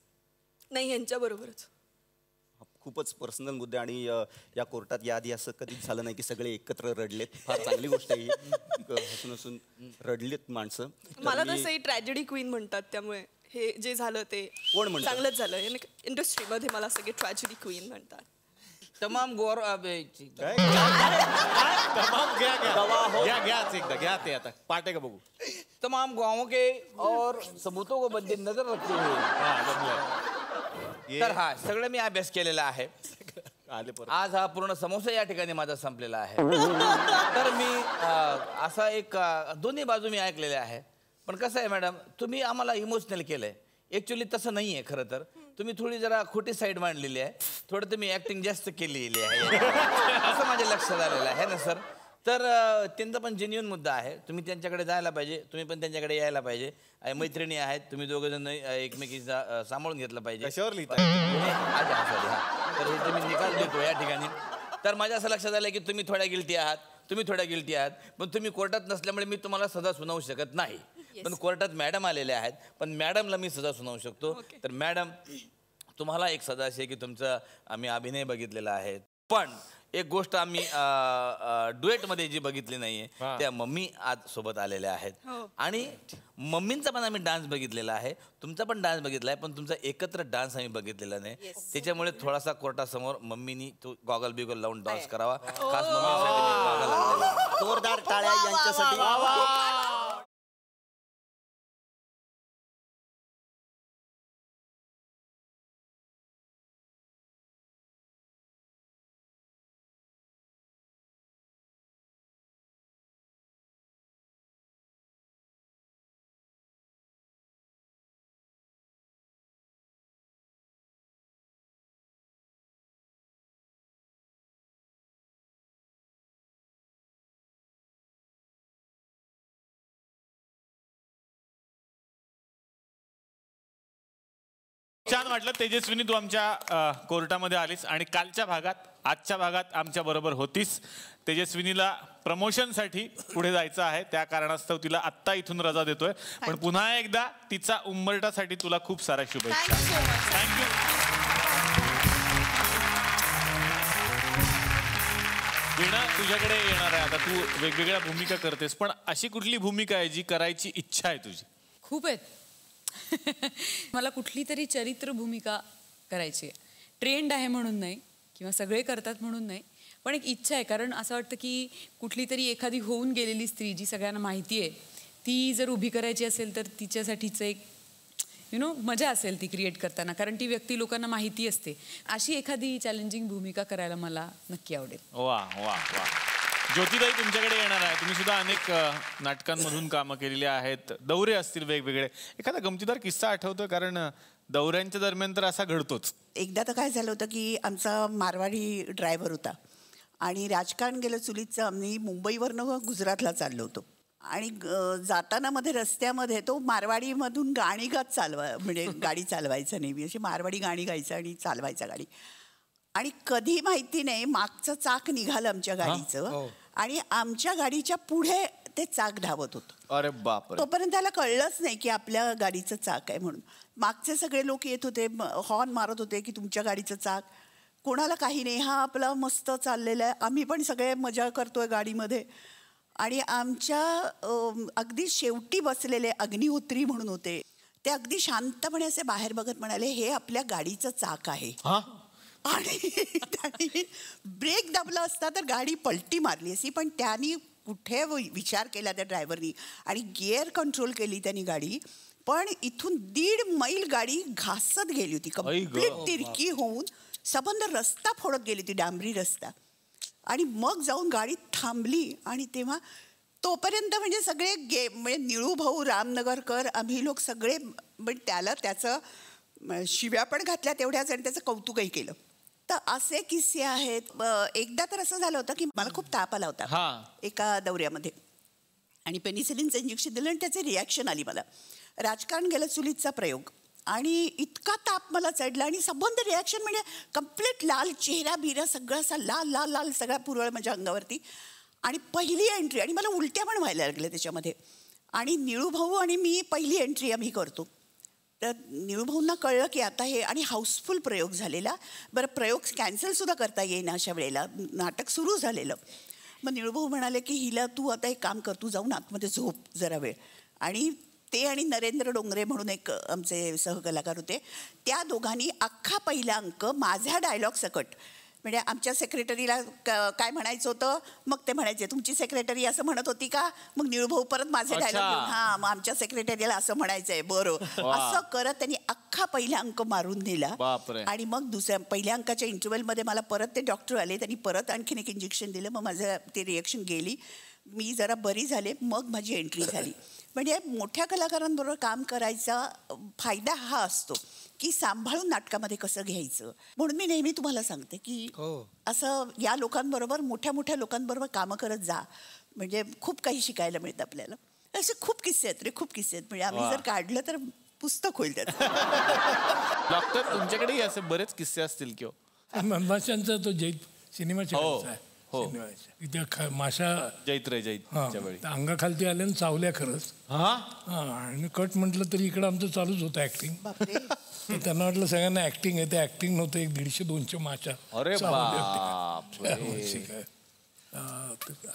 Speaker 9: नाही, यांच्या बरोबरच.
Speaker 4: खूपच पर्सनल मुद्दे. आणि या कोर्टात याआधी असं कधीच झालं नाही की सगळे एकत्र रडलेत. फार चांगली गोष्ट आहे ही. हसून हसून रडलेत माणसं.
Speaker 9: मला तसंही ट्रॅजेडी क्वीन म्हणतात, त्यामुळे हे जे झालं ते
Speaker 4: कोण म्हणतं?
Speaker 9: चांगलंच झालं. इंडस्ट्रीमध्ये मला सगळे ट्रॅजेडी क्वीन म्हणतात.
Speaker 5: तमाम गौर
Speaker 1: तमाम घ्याच एकदा घ्या ते आता पाटे का बघू.
Speaker 5: तमाम गाँवों के और सबूतों को मद्देनजर रखते हुए. तर हा सगळं मी अभ्यास केलेला आहे. आज हा पूर्ण समोसा या ठिकाणी माझा संपलेला आहे. तर मी असा एक दोन्ही बाजू मी ऐकलेल्या आहे. पण कसं आहे मॅडम, तुम्ही आम्हाला इमोशनल केलंय. ऍक्च्युली तसं नाही आहे खरं तर. तुम्ही थोडी जरा खोटी साईड मांडलेली आहे. थोडं तुम्ही ऍक्टिंग जास्त केलेली आहे असं माझ्या लक्षात आलेलं आहे ना सर. तर त्यांचा पण जेन्युइन मुद्दा आहे. तुम्ही त्यांच्याकडे जायला पाहिजे, तुम्ही पण त्यांच्याकडे यायला पाहिजे. मैत्रिणी आहेत, तुम्ही दोघं जण एकमेकीचा सांभाळून घेतलं पाहिजे.
Speaker 1: कशावर लिहिता?
Speaker 5: तर हे तुम्ही निकाल देतो या ठिकाणी. तर माझ्या असं लक्षात आलं की तुम्ही थोड्या गिल्टी आहात, तुम्ही थोड्या गिल्टी आहात. पण तुम्ही कोर्टात नसल्यामुळे मी तुम्हाला सजा सुनावू शकत नाही. पण कोर्टात मॅडम आलेले आहेत, पण मॅडमला मी सजा सुनावू शकतो. तर मॅडम, तुम्हाला एक सजा अशी आहे की तुमचा आम्ही अभिनय बघितलेला आहे, पण एक गोष्ट आम्ही डुएटमध्ये जी बघितली नाहीये, त्या मम्मी आज सोबत आलेल्या आहेत. आणि मम्मींचा पण आम्ही डान्स बघितलेला आहे, तुमचा पण डान्स बघितला आहे, पण तुमचा एकत्र डान्स आम्ही बघितलेला नाही. त्याच्यामुळे थोडासा कोर्टासमोर मम्मीनी तो गॉगल बिगल लावून डान्स करावा. खास मम्मीसाठी
Speaker 4: जोरदार टाळ्या यांच्यासाठी.
Speaker 1: छान वाटलं तेजस्विनी, तू आमच्या कोर्टामध्ये आलीस आणि कालच्या भागात आजच्या भागात आमच्या बरोबर होतीस. तेजस्विनीला प्रमोशनसाठी पुढे जायचं आहे, त्या कारणास्तव तिला आत्ता इथून रजा देतोय. पण पुन्हा एकदा तिचा उंबरठासाठी तुला खूप साऱ्या शुभेच्छा. थँक्यू. वीणा, तुझ्याकडे येणार आहे आता. तू वेगवेगळ्या भूमिका करतेस, पण अशी कुठली भूमिका आहे जी करायची इच्छा आहे तुझी?
Speaker 10: खूप आहेत. मला कुठली तरी चरित्र भूमिका करायची आहे. ट्रेंड आहे म्हणून नाही, किंवा सगळे करतात म्हणून नाही, पण एक इच्छा आहे. कारण असं वाटतं की कुठली तरी एखादी होऊन गेलेली स्त्री जी सगळ्यांना माहिती आहे, ती जर उभी करायची असेल तर तिच्यासाठीच एक मजा असेल ती क्रिएट करताना. कारण ती व्यक्ती लोकांना माहिती असते. अशी एखादी चॅलेंजिंग भूमिका करायला मला नक्की आवडेल.
Speaker 1: वा वा वा. ज्योतिताई, तुमच्याकडे येणार आहे. तुम्ही सुद्धा अनेक नाटकांमधून कामं केलेली आहेत, दौरे असतील वेगवेगळे. एखादा गमतीदार किस्सा आठवतोय? कारण दौऱ्यांच्या दरम्यान तर असा घडतोच.
Speaker 7: एकदा तर काय झालं होतं की आमचा मारवाडी ड्रायव्हर होता आणि राजकारण गेलं चुलीचं. आम्ही मुंबईवरनं गुजरातला चाललो होतो आणि जाताना मध्ये रस्त्यामध्ये तो मारवाडीमधून गाणी गात म्हणजे गाडी चालवायचा नेहमी. अशी मारवाडी गाणी गायचं आणि चालवायचा गाडी. आणि कधी माहिती नाही मागचं चाक निघालं आमच्या गाडीचं आणि आमच्या गाडीच्या पुढे ते चाक धावत होतं.
Speaker 1: अरे बाप.
Speaker 7: तोपर्यंत त्याला कळलंच नाही की आपल्या गाडीचं चाक आहे म्हणून. मागचे सगळे लोक येत होते, हॉर्न मारत होते की तुमच्या गाडीचं चाक. कोणाला काही नाही, हा आपला मस्त चाललेला आहे. आम्ही पण सगळे मजा करतोय गाडीमध्ये. आणि आमच्या अगदी शेवटी बसलेले अग्निहोत्री म्हणून होते, ते अगदी शांतपणे असे बाहेर बघत म्हणाले, हे आपल्या गाडीचं चाक आहे. आणि त्यांनी ब्रेक दाबला असता तर गाडी पलटी मारली असती. पण त्यांनी कुठे विचार केला त्या ड्रायव्हरनी आणि गिअर कंट्रोल केली त्यांनी गाडी. पण इथून 1.5 मैल गाडी घासत गेली होती, कंप्लीट तिरकी होऊन सबंध रस्ता फोडत गेली होती, डांबरी रस्ता. आणि मग जाऊन गाडी थांबली. आणि तेव्हा तोपर्यंत म्हणजे सगळे म्हणजे निळू भाऊ, रामनगरकर, आम्ही लोक सगळे म्हणजे त्याला त्याचं शिव्या पण घातल्या तेवढ्याच आणि त्याचं कौतुकही केलं. तर असे किस्से आहेत. एकदा तर असं झालं होतं की मला खूप ताप आला होता एका दौऱ्यामध्ये आणि पेनिसिलिनचं इंजेक्शन दिलं आणि त्याची रिॲक्शन आली मला. राजकारण गेलं चुलीचा प्रयोग आणि इतका ताप मला चढला आणि संबंध रिॲक्शन म्हणजे कम्प्लीट लाल चेहरा बिरा सगळं असा लाल लाल लाल सगळा पुरळ माझ्या अंगावरती. आणि पहिली एंट्री आणि मला उलट्या पण व्हायला लागल्या त्याच्यामध्ये. आणि निळूभाऊ आणि मी पहिली एंट्री आम्ही करतो. तर निळूभाऊंना कळलं की आता हे, आणि हाऊसफुल प्रयोग झालेला. बरं, प्रयोग कॅन्सलसुद्धा करता येईना अशा वेळेला, नाटक सुरू झालेलं. मग निळूभाऊ म्हणाले की हिला तू आता एक काम कर, तू जाऊन आतमध्ये झोप जरा वेळ. आणि ते आणि नरेंद्र डोंगरे म्हणून एक आमचे सहकलाकार होते, त्या दोघांनी अख्खा पहिला अंक माझ्या डायलॉग सकट, म्हणजे आमच्या सेक्रेटरीला काय म्हणायचं होतं, मग ते म्हणायचे तुमची सेक्रेटरी असं म्हणत होती का, मग निळूभाऊ परत माझे डायलॉग, हां मग आमच्या सेक्रेटरीला असं म्हणायचंय, बरं, असं करत त्यांनी अख्खा पहिला अंक मारून नेला. आणि मग दुसऱ्या पहिल्या अंकाच्या इंटरव्हलमध्ये मला परत ते डॉक्टर आले, त्यांनी परत आणखीन एक इंजेक्शन दिलं, मग माझं ते रिएक्शन गेली, मी जरा बरी झाले, मग माझी एंट्री झाली. म्हणजे मोठ्या कलाकारांबरोबर काम करायचा फायदा हा असतो की सांभाळून नाटकामध्ये कसं घ्यायचं. म्हणून मी नेहमी तुम्हाला सांगते की असं या लोकांबरोबर, मोठ्या मोठ्या लोकांबरोबर कामं करत जा, म्हणजे खूप काही शिकायला मिळतं आपल्याला. असे खूप किस्से आहेत रे, खूप किस्से आहेत, म्हणजे आम्ही जर काढलं तर पुस्तक होईल त्याचं.
Speaker 1: डॉक्टर, तुमच्याकडेही असे बरेच किस्से असतील किंवा
Speaker 2: मधमाशांचा तो जैत सिनेमाच्या आहे, त्या माशा अंगाखालती आल्या आणि चावल्या खरंच. आणि कट म्हटलं तरी इकडं आमचं चालूच होतं ऍक्टिंग. त्यांना वाटलं सगळ्यांना ऍक्टिंग आहे, ते ऍक्टिंग नव्हतं, 150-200 माशा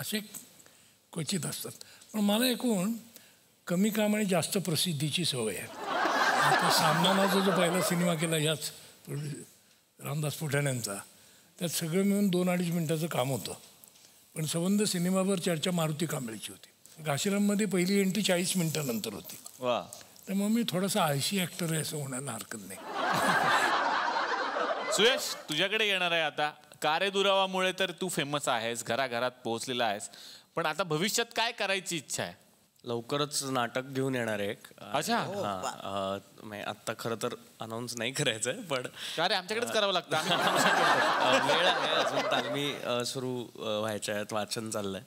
Speaker 2: असे क्वचित असतात. पण मला एकूण कमी काम आणि जास्त प्रसिद्धीची सवय आहे. आता सामनाचा जो पहिला सिनेमा केला याच रामदास फुटाण्यांचा, त्यात सगळं मिळून 2-2.5 मिनिटाचं काम होतं. पण संबंध सिनेमावर चर्चा मारुती कांबळेची होती. घाशीराममध्ये पहिली एंट्री 40 मिनिटानंतर होती. त्यामुळे मी थोडासा आळशी ॲक्टर आहे असं म्हणायला हरकत नाही.
Speaker 1: सुयश, तुझ्याकडे येणार आहे आता. कारेदुरावामुळे तर तू फेमस आहेस, घराघरात पोहोचलेला आहेस, पण आता भविष्यात काय करायची इच्छा आहे?
Speaker 11: लवकरच नाटक घेऊन येणार आहे एक.
Speaker 1: अच्छा.
Speaker 11: आता खरं तर अनाऊन्स नाही करायचंय, पण
Speaker 1: अरे आमच्याकडेच करावं लागतं.
Speaker 11: वेळ आहे अजून, तालमी सुरू व्हायच्या आहेत, वाचन चाललंय,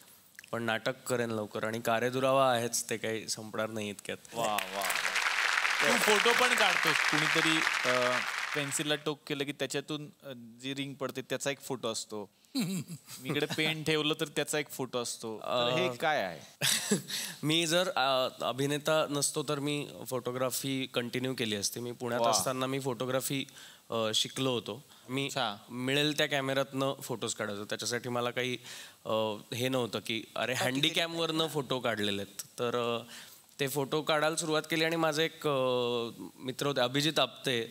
Speaker 11: पण नाटक करेन लवकर. आणि कारेदुरावा आहेच, ते काही संपणार नाही इतक्यात.
Speaker 1: वा वा. फोटो पण काढतोस, कुणीतरी पेन्सिलला टोक केलं की त्याच्यातून जी रिंग पडते त्याचा एक फोटो असतो. मी इकडे पेन ठेवलं तर त्याचा एक फोटो असतो. हे काय आहे?
Speaker 11: मी जर अभिनेता नसतो तर मी फोटोग्राफी कंटिन्यू केली असते. मी पुण्यात असताना मी फोटोग्राफी शिकलो होतो. मी मिळेल त्या कॅमेऱ्यातनं फोटोज काढायचो. त्याच्यासाठी मला काही हे नव्हतं की अरे हँडीकॅमवरनं फोटो काढलेले आहेत. तर ते फोटो काढायला सुरुवात केली. आणि माझे एक मित्र होते अभिजित आपते,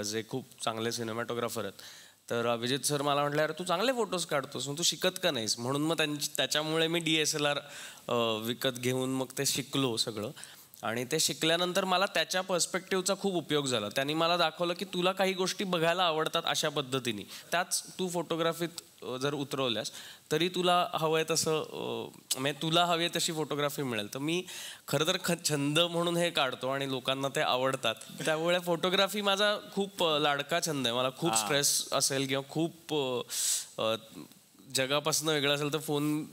Speaker 11: जे खूप चांगले सिनेमॅटोग्राफर आहेत. तर अभिजित सर मला म्हटलं अरे तू चांगले फोटोज काढतोस, मग तू शिकत का नाहीस? म्हणून मग त्याच्यामुळे मी DSLR विकत घेऊन मग ते शिकलो सगळं. आणि ते शिकल्यानंतर मला त्याच्या पर्स्पेक्टिव्हचा खूप उपयोग झाला. त्यांनी मला दाखवलं की तुला काही गोष्टी बघायला आवडतात अशा पद्धतीने, त्याच तू फोटोग्राफीत जर उतरवल्यास तरी तुला हवं आहे तसं, म्हणजे तुला हवी आहे तशी फोटोग्राफी मिळेल. तर मी खरं तर छंद म्हणून हे काढतो आणि लोकांना ते आवडतात. त्यामुळे फोटोग्राफी माझा खूप लाडका छंद आहे. मला खूप स्ट्रेस असेल किंवा खूप जगापासून वेगळं असेल तर फोन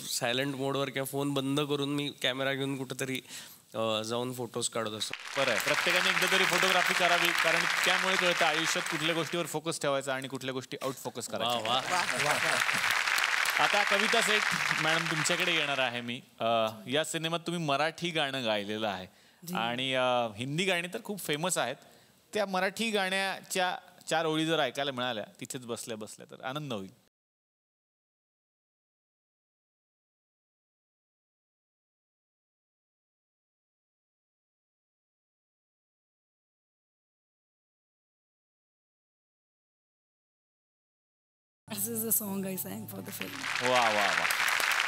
Speaker 11: सायलेंट मोडवर किंवा फोन बंद करून मी कॅमेरा घेऊन कुठेतरी जाऊन फोटोज काढत असतो.
Speaker 1: बरं आहे, प्रत्येकाने एकदा तरी फोटोग्राफी करावी, कारण त्यामुळे कळतं आयुष्यात कुठल्या गोष्टीवर फोकस ठेवायचा आणि कुठल्या गोष्टी आउट फोकस करायचा. आता कविता सेठ मॅडम तुमच्याकडे येणार आहे मी. या सिनेमात तुम्ही मराठी गाणं गायलेलं आहे आणि हिंदी गाणी तर खूप फेमस आहेत. त्या मराठी गाण्याच्या 4 ओळी जर ऐकायला मिळाल्या तिथेच बसल्या बसल्या तर आनंद होईल.
Speaker 12: This is the song I sang for the film.
Speaker 1: वा वा वा.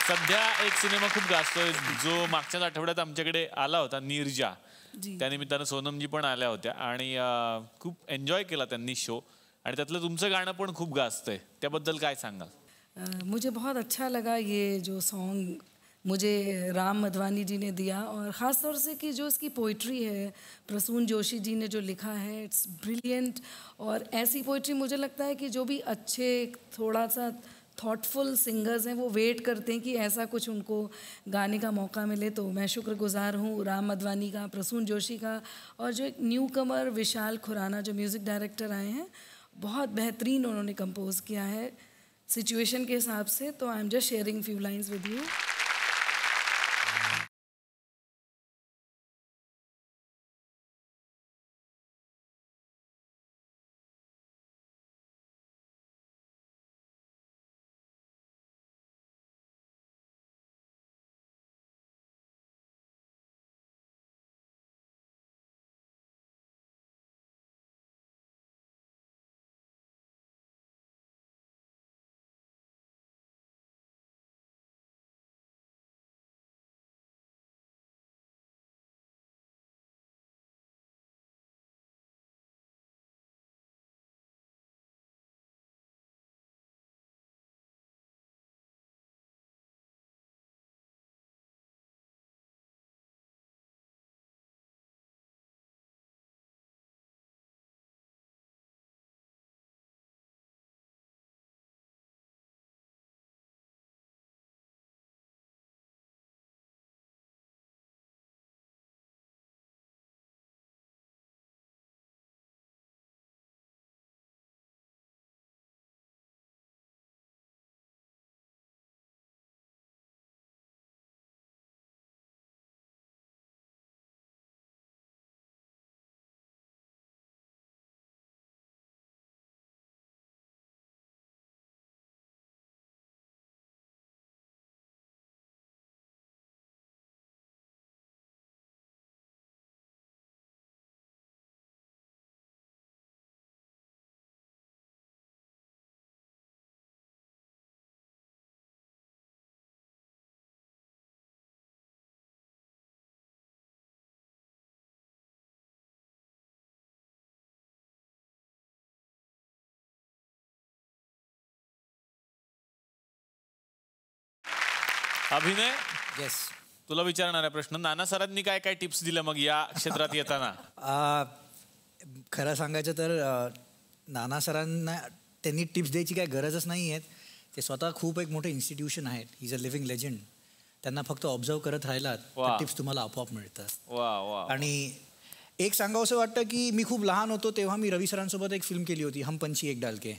Speaker 1: सध्या एक सिनेमा खूप गाजतोय जो मागच्याच आठवड्यात आमच्याकडे आला होता, नीरजा. त्यानिमित्तानं सोनमजी पण आल्या होत्या आणि खूप एन्जॉय केला त्यांनी शो. आणि त्यातलं तुमचं गाणं पण खूप गाजतंय, त्याबद्दल काय सांगाल?
Speaker 12: मुझे बहुत अच्छा लगा ये जो सॉन्ग मुझे राम मधवानी जी ने दिया, और ख़ास तौर से कि जो इसकी पोइट्री है प्रसून जोशी जी ने जो लिखा है, इट्स ब्रिलियंट. और ऐसी पोइट्री मुझे लगता है कि जो भी अच्छे थोड़ा सा थॉटफुल सिंगर्स हैं वो वेट करते हैं कि ऐसा कुछ उनको गाने का मौका मिले. तो मैं शुक्रगुजार हूँ राम मधवानी का, प्रसून जोशी का, और जो एक न्यू कमर विशाल खुराना जो म्यूज़िक डायरेक्टर आए हैं, बहुत बेहतरीन उन्होंने कंपोज किया है सिचुएशन के हिसाब से. तो I am just sharing few lines विद यू.
Speaker 1: अभिनय,
Speaker 13: येस,
Speaker 1: तुला विचारणार आहे प्रश्न. नाना सरांनी काय काय टिप्स दिल्या मग या क्षेत्रात येताना?
Speaker 13: खरं सांगायचं तर नाना सरांना त्यांनी टिप्स द्यायची काय गरजच नाही आहेत. ते स्वतः खूप एक मोठं इन्स्टिट्यूशन आहेत. He is a living legend. त्यांना फक्त ऑब्झर्व करत राहिलात तर टिप्स तुम्हाला आपोआप मिळतात. आणि एक सांगावं असं वाटतं की मी खूप लहान होतो तेव्हा मी रवी सरांसोबत एक फिल्म केली होती, हम पंछी एक डाल के,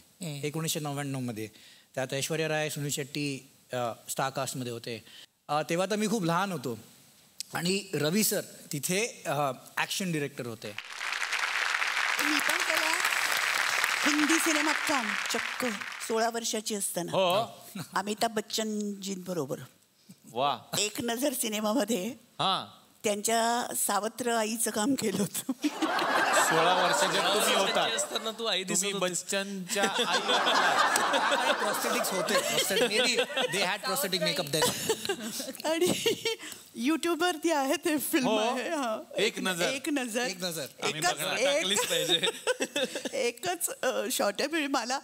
Speaker 13: 1999 त्यात ऐश्वर्या राय, सुनील शेट्टी स्टार कास्टमध्ये होते. तेव्हा तर मी खूप लहान होतो आणि रवी सर तिथे ॲक्शन डिरेक्टर होते.
Speaker 7: मी पण केला हिंदी सिनेमात काम चक्क 16 वर्षाची असताना अमिताभ बच्चनजींबरोबर.
Speaker 1: वा.
Speaker 7: एक नजर सिनेमामध्ये त्यांच्या सावत्र आईचं काम केलं होतं.
Speaker 1: 16 वर्षाच्या तुम्ही होता असताना तू आई दिसत बच्चनच्या आई
Speaker 13: प्रोस्थेटिक्स होते. They had prosthetic makeup then.
Speaker 7: आणि युट्यूबवरती आहे ते फिल्म आहे.
Speaker 1: एक नजर
Speaker 7: एकच शॉर्ट आहे. मला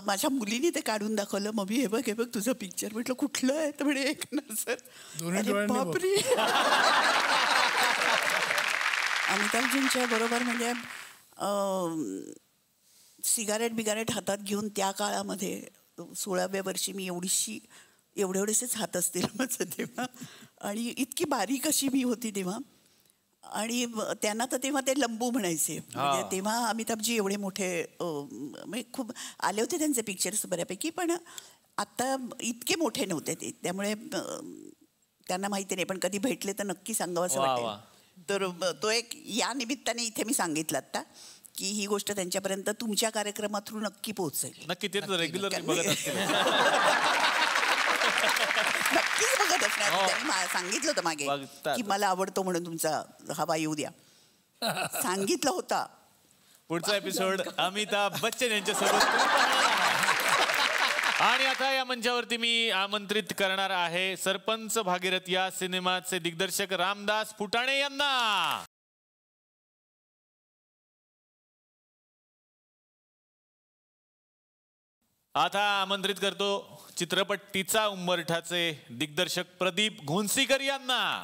Speaker 7: माझ्या मुलीने ते काढून दाखवलं. मग मी हे बघ तुझं पिक्चर. म्हटलं कुठलं आहे? तर म्हणे एक नजर. बापरे. अमिताभजींच्या बरोबर म्हणजे सिगारेट हातात घेऊन त्या काळामध्ये 16व्या वर्षी मी एवढेसेच हात असतील माझं तेव्हा. आणि इतकी बारीक अशी मी होती तेव्हा. आणि त्यांना तर तेव्हा ते लंबू म्हणायचे. म्हणजे तेव्हा अमिताभजी एवढे मोठे म्हणजे खूप आले होते त्यांचे पिक्चर्स बऱ्यापैकी, पण आत्ता इतके मोठे नव्हते ते. त्यामुळे त्यांना माहिती नाही, पण कधी भेटले तर नक्की सांगावं असं वाटेल. तर तो एक या निमित्ताने इथे मी सांगितलं आता की ही गोष्ट त्यांच्यापर्यंत तुमच्या कार्यक्रमा थ्रू नक्की पोहोचेल.
Speaker 1: नक्की ते रेग्युलर बघत असतील.
Speaker 7: नक्कीच बघत असणार. त्यांनी सांगितलं होतं मागे की मला आवडतो म्हणून तुमचा हवा येऊ द्या. सांगितलं होता.
Speaker 1: पुढचा एपिसोड अमिताभ बच्चन यांच्यासोबत. आणि आता या मंचावरती मी आमंत्रित करणार आहे सरपंच भागीरथ या सिनेमाचे दिग्दर्शक रामदास फुटाणे यांना. आता आमंत्रित करतो चित्रपट टीचा उंबरठाचे दिग्दर्शक प्रदीप घोणसीकर यांना.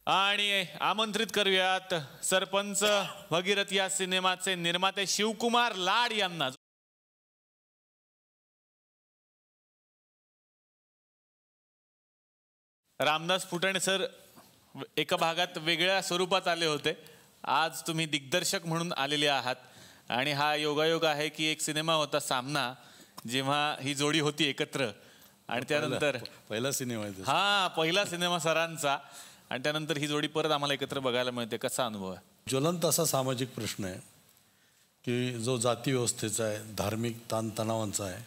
Speaker 1: आणि आमंत्रित करूयात सरपंच भगीरथ या सिनेमाचे निर्माते शिवकुमार लाड यांना. रामदास फुटाणे सर एका भागात वेगळ्या स्वरूपात आले होते. आज तुम्ही दिग्दर्शक म्हणून आलेले आहात आणि हा योगायोग आहे की एक सिनेमा होता सामना, जेव्हा ही जोडी होती एकत्र आणि त्यानंतर
Speaker 14: पहिला सिनेमा
Speaker 1: पहिला सिनेमा सरांचा आणि त्यानंतर ही जोडी परत आम्हाला एकत्र बघायला मिळते. कसा अनुभव आहे?
Speaker 14: ज्वलंत असा सामाजिक प्रश्न आहे की जो जाती व्यवस्थेचा आहे, धार्मिक ताणतणावांचा आहे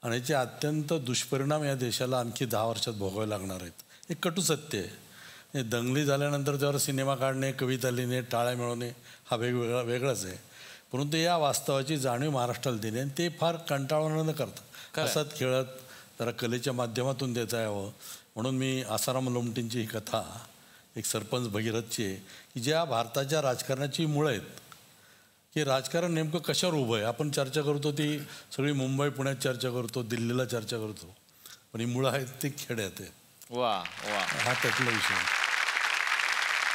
Speaker 14: आणि याचे अत्यंत दुष्परिणाम या देशाला आणखी 10 वर्षात भोगावे लागणार आहेत. हे कटू सत्य आहे. दंगली झाल्यानंतर त्यावर सिनेमा काढणे, कविता लिहिणे, टाळ्या मिळवणे हा वेगळाच आहे. परंतु या वास्तवाची जाणीव महाराष्ट्राला देणे आणि ते फार कंटाळवाणं न करता हसत खेळत जरा कलेच्या माध्यमातून देता यावं म्हणून मी आसाराम लोमटेंची ही कथा एक सरपंच भगीरथची आहे की ज्या भारताच्या राजकारणाची मुळं आहेत की राजकारण नेमकं कशावर उभं आहे. आपण चर्चा करतो ती सगळी मुंबई पुण्यात चर्चा करतो, दिल्लीला चर्चा करतो, पण ही मुळं आहेत ती खेड्यात आहेत.
Speaker 1: वा वा,
Speaker 14: हा त्यातला विषय.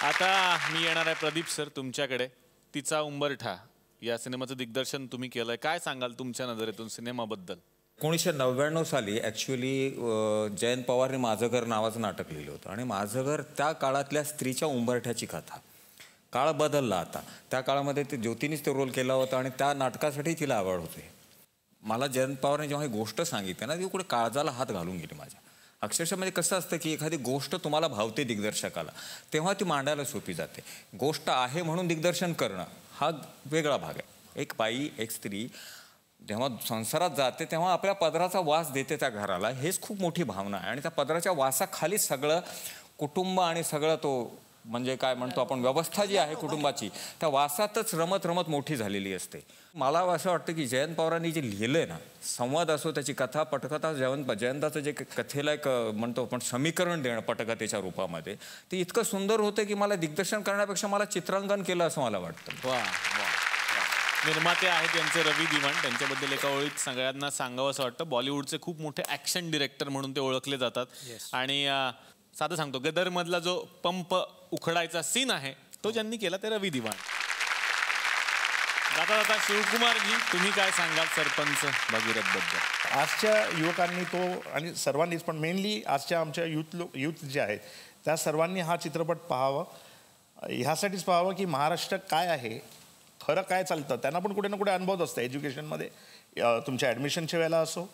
Speaker 1: आता मी येणार आहे प्रदीप सर तुमच्याकडे. टीचा उंबरठा या सिनेमाचं दिग्दर्शन तुम्ही केलंय. काय सांगाल तुमच्या नजरेतून सिनेमाबद्दल?
Speaker 15: 1999 साली ॲक्च्युली जयंत पवारने माझं घर नावाचं नाटक लिहिलं होतं आणि माझं घर त्या काळातल्या स्त्रीच्या उंबरठ्याची कथा. काळ बदलला आता. त्या काळामध्ये ते ज्योतीनेच तो रोल केला होता आणि त्या नाटकासाठी तिला आवड होते. मला जयंत पवारने जेव्हा ही गोष्ट सांगितली ना ती कुठे काळजाला हात घालून गेली माझ्या. अक्षरशः म्हणजे कसं असतं की एखादी गोष्ट तुम्हाला भावते दिग्दर्शकाला तेव्हा ती मांडायला सोपी जाते. गोष्ट आहे म्हणून दिग्दर्शन करणं हा वेगळा भाग आहे. एक बाई, एक स्त्री जेव्हा संसारात जाते तेव्हा आपल्या पदराचा वास देते त्या घराला, हेच खूप मोठी भावना आहे. आणि त्या पदराच्या वासाखाली सगळं कुटुंब आणि सगळं तो म्हणजे काय म्हणतो आपण व्यवस्था जी आहे कुटुंबाची त्या वासातच रमत रमत मोठी झालेली असते. मला असं वाटतं की जयंत पवारांनी जे लिहिलं आहे ना, संवाद असो, त्याची कथा पटकथा, जयंताचं जे कथेला एक म्हणतो आपण समीकरण देणं पटकथेच्या रूपामध्ये ते इतकं सुंदर होतं की मला दिग्दर्शन करण्यापेक्षा मला चित्रांकन केलं असं मला वाटतं.
Speaker 1: वा वा. निर्माते आहेत यांचे रवी दिवाण. त्यांच्याबद्दल एका ओळीत सगळ्यांना सांगावं असं वाटतं, बॉलिवूडचे खूप मोठे ॲक्शन डिरेक्टर म्हणून ते ओळखले जातात. आणि साधं सांगतो, गदर मधला जो पंप उखडायचा सीन आहे तो ज्यांनी केला ते रवी दिवाण. जाता जाता शिवकुमारजी, तुम्ही काय सांगाल सरपंच भगीरथ बद्दल?
Speaker 16: आजच्या युवकांनी तो, आणि सर्वांनीच, पण मेनली आजच्या आमच्या यूथ जे आहेत त्या सर्वांनी हा चित्रपट पाहावं. ह्यासाठीच पाहावं की महाराष्ट्र काय आहे, खरं काय चालतं. त्यांना पण कुठे ना कुठे अनुभव असतं एज्युकेशनमध्ये, तुमच्या ॲडमिशनच्या वेळेला असो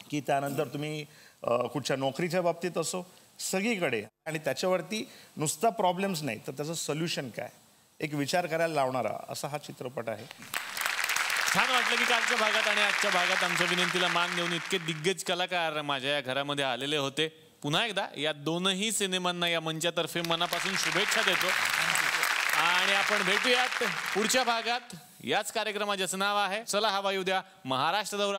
Speaker 16: की त्यानंतर तुम्ही कुठच्या नोकरीच्या बाबतीत असो, सगळीकडे. आणि त्याच्यावरती नुसता प्रॉब्लेम्स नाही तर त्याचं सोल्युशन काय, एक विचार करायला लावणारा असा हा चित्रपट आहे.
Speaker 1: छान वाटलं की कालच्या भागात आणि आजच्या भागात आमच्या विनंतीला मान देऊन इतके दिग्गज कलाकार माझ्या या घरामध्ये आलेले होते. पुन्हा एकदा या दोनही सिनेमांना या मंचातर्फे मनापासून शुभेच्छा देतो. आणि आपण भेटूयात पुढच्या भागात. याच कार्यक्रमाचे नाव आहे चला हवा येऊ द्या महाराष्ट्र दौरा.